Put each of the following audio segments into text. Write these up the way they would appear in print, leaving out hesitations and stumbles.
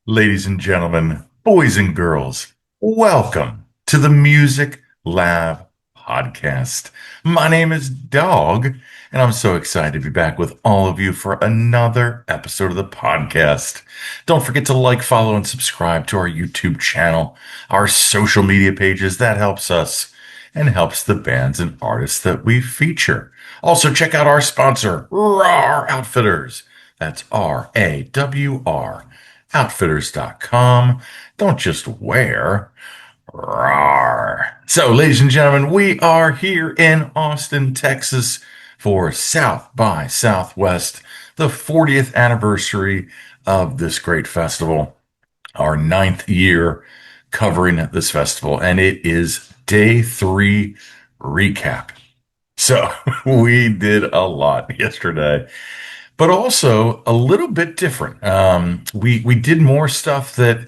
Ladies and gentlemen, boys and girls, welcome to the Music Lab podcast. My name is Dogg, and I'm so excited to be back with all of you for another episode of the podcast. Don't forget to like, follow, and subscribe to our YouTube channel, our social media pages. That helps us and helps the bands and artists that we feature. Also, check out our sponsor, RAR Outfitters. That's RAWR. Outfitters.com. Don't just wear. Rawr. So, ladies and gentlemen, we are here in Austin, Texas for South by Southwest, the 40th anniversary of this great festival, our ninth year covering this festival, and it is day 3 recap. So, we did a lot yesterday, but also a little bit different. We did more stuff that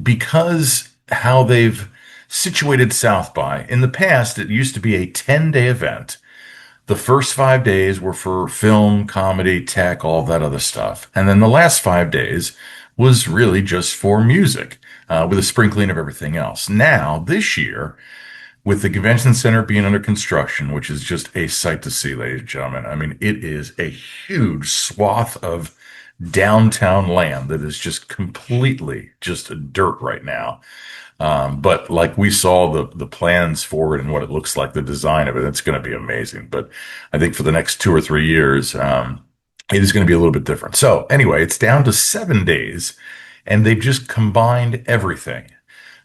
because how they've situated South by. In the past, it used to be a 10-day event. The first 5 days were for film, comedy, tech, all that other stuff. And then the last 5 days was really just for music, with a sprinkling of everything else. Now, this year, with the convention center being under construction, which is just a sight to see, ladies and gentlemen. I mean, it is a huge swath of downtown land that is just completely just dirt right now. But like we saw the plans for it and what it looks like, the design of it, it's going to be amazing. But I think for the next 2 or 3 years, it is going to be a little bit different. So anyway, it's down to 7 days, and they've just combined everything.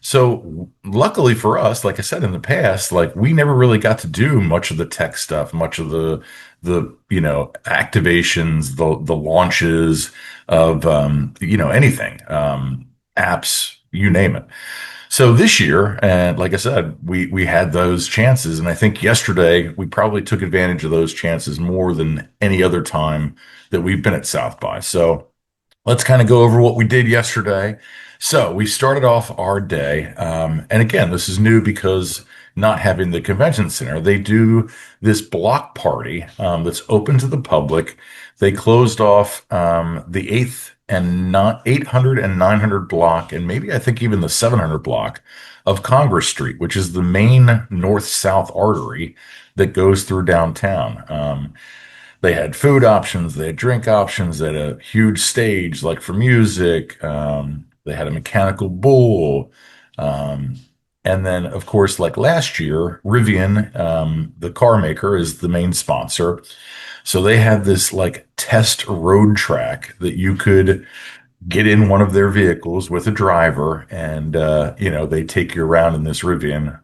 So luckily for us, like I said in the past, like we never really got to do much of the tech stuff, much of the activations, the launches of anything, apps, you name it. So this year, and like I said, we had those chances, and I think yesterday we probably took advantage of those chances more than any other time that we've been at South by. So let's kind of go over what we did yesterday. So we started off our day, and again, this is new because not having the convention center, they do this block party that's open to the public. They closed off the 8th and not 800 and 900 block, and maybe I think even the 700 block of Congress Street, which is the main north-south artery that goes through downtown. They had food options, they had drink options, they had a huge stage like for music. They had a mechanical bull. And then, of course, like last year, Rivian, the car maker, is the main sponsor. So they had this like test road track that you could get in one of their vehicles with a driver, and they take you around in this Rivian.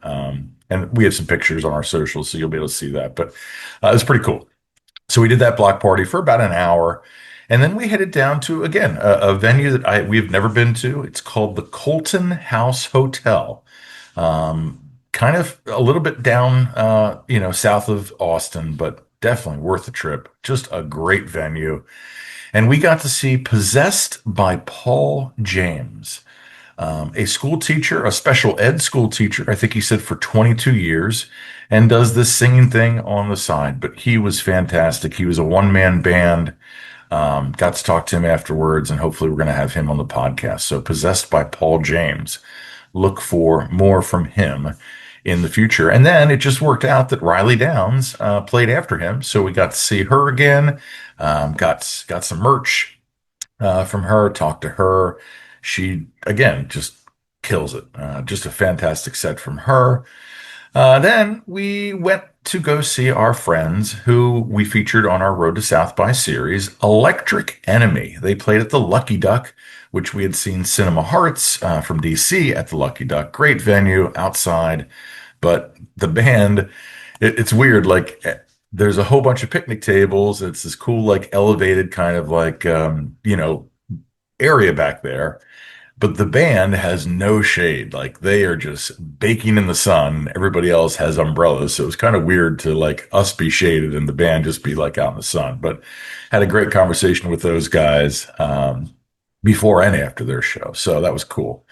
And we have some pictures on our socials, so you'll be able to see that. But it was pretty cool. So we did that block party for about an hour. And then we headed down to, again, a venue that we've never been to. It's called the Colton House Hotel. Kind of a little bit down, south of Austin, but definitely worth the trip. Just a great venue. And we got to see Possessed by Paul James, a school teacher, a special ed school teacher. I think he said for 22 years, and does this singing thing on the side. But he was fantastic. He was a one-man band. Got to talk to him afterwards, and hopefully we're going to have him on the podcast. So Possessed by Paul James. Look for more from him in the future. And then it just worked out that Riley Downs played after him. So we got to see her again, got some merch from her, talked to her. She, again, just kills it. Just a fantastic set from her. Then we went to go see our friends who we featured on our Road to South by series, Electric Enemy. They played at the Lucky Duck, which we had seen Cinema Hearts from DC at the Lucky Duck. Great venue outside, but the band, it's weird. Like there's a whole bunch of picnic tables. It's this cool, like elevated kind of like, area back there. But the band has no shade. Like they are just baking in the sun. Everybody else has umbrellas. So it was kind of weird to like us be shaded and the band just be like out in the sun. But had a great conversation with those guys before and after their show. So that was cool.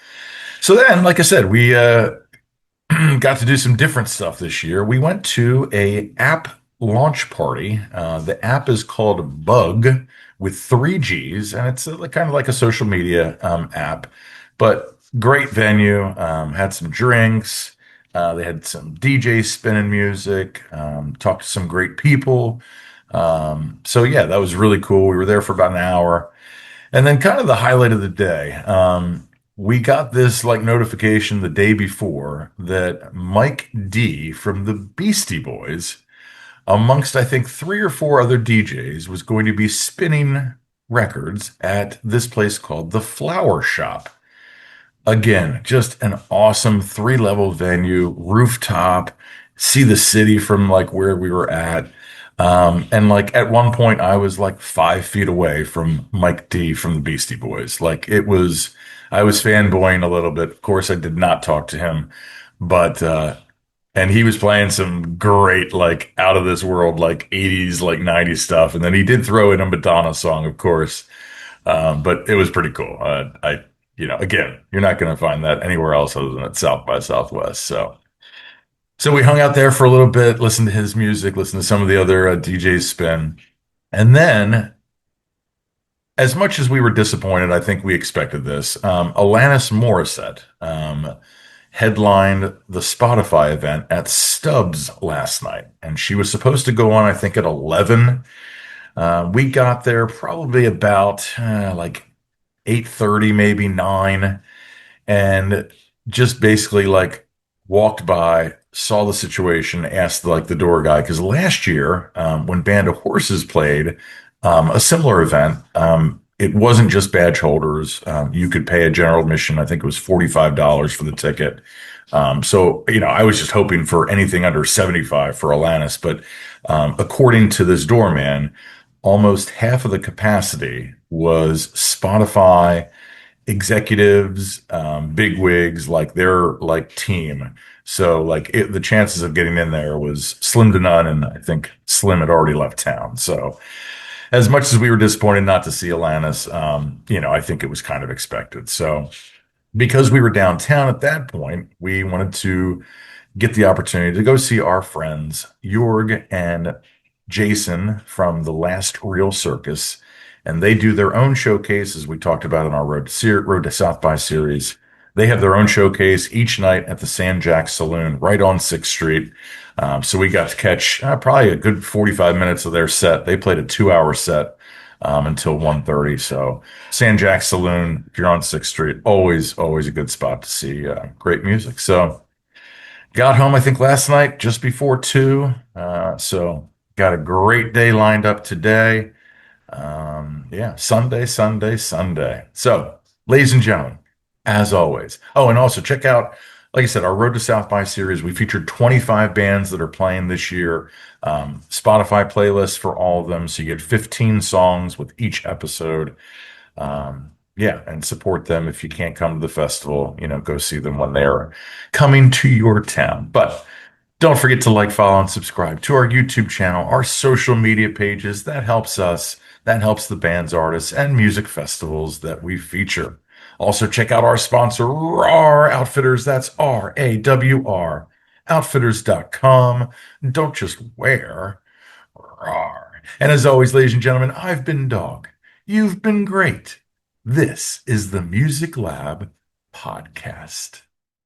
So then, like I said, we got to do some different stuff this year. We went to a app launch party. The app is called Bug with three G's, and it's kind of like a social media app, but great venue. Had some drinks. They had some DJs spinning music. Talked to some great people. So yeah, that was really cool. We were there for about an hour. And then kind of the highlight of the day, we got this like notification the day before that Mike D from the Beastie Boys, amongst I think three or four other DJs, was going to be spinning records at this place called the Flower Shop. Again, just an awesome three-level venue, rooftop, see the city from like where we were at. And like at one point, I was like 5 feet away from Mike D from the Beastie Boys. I was fanboying a little bit. Of course, I did not talk to him, but, and he was playing some great, like out of this world, like 80s, like 90s stuff. And then he did throw in a Madonna song, of course. But it was pretty cool. Again, you're not going to find that anywhere else other than at South by Southwest. So we hung out there for a little bit, listened to his music, listened to some of the other DJs spin. And then, as much as we were disappointed, I think we expected this. Alanis Morissette headlined the Spotify event at Stubbs last night, and she was supposed to go on, I think, at 11. We got there probably about like 8:30, maybe 9, and just basically like walked by, saw the situation, asked like the door guy, because last year when Band of Horses played a similar event, it wasn't just badge holders. You could pay a general admission. I think it was $45 for the ticket. I was just hoping for anything under 75 for Alanis, but according to this doorman, almost half of the capacity was Spotify executives, big wigs, like their like team. So the chances of getting in there was slim to none, and I think Slim had already left town. So as much as we were disappointed not to see Alanis, I think it was kind of expected. So because we were downtown at that point, we wanted to get the opportunity to go see our friends Jorg and Jason from the Last Real Circus, and they do their own showcase, as we talked about in our Road to South by series. They have their own showcase each night at the San Jack Saloon right on 6th Street. So we got to catch probably a good 45 minutes of their set. They played a 2-hour set until 1:30. So San Jack Saloon, if you're on 6th Street, always a good spot to see great music. So got home, I think, last night just before 2. So got a great day lined up today. Yeah, Sunday, Sunday, Sunday. So, ladies and gentlemen, as always. Oh, and also check out, like I said, our Road to South by series. We featured 25 bands that are playing this year. Spotify playlists for all of them. So you get 15 songs with each episode. Yeah, and support them if you can't come to the festival. Go see them when they're coming to your town. But don't forget to like, follow, and subscribe to our YouTube channel, our social media pages. That helps us. That helps the bands, artists, and music festivals that we feature. Also, check out our sponsor, RAR Outfitters. That's RAWR, outfitters.com. Don't just wear RAR. And as always, ladies and gentlemen, I've been Dog. You've been great. This is the Music Lab Podcast.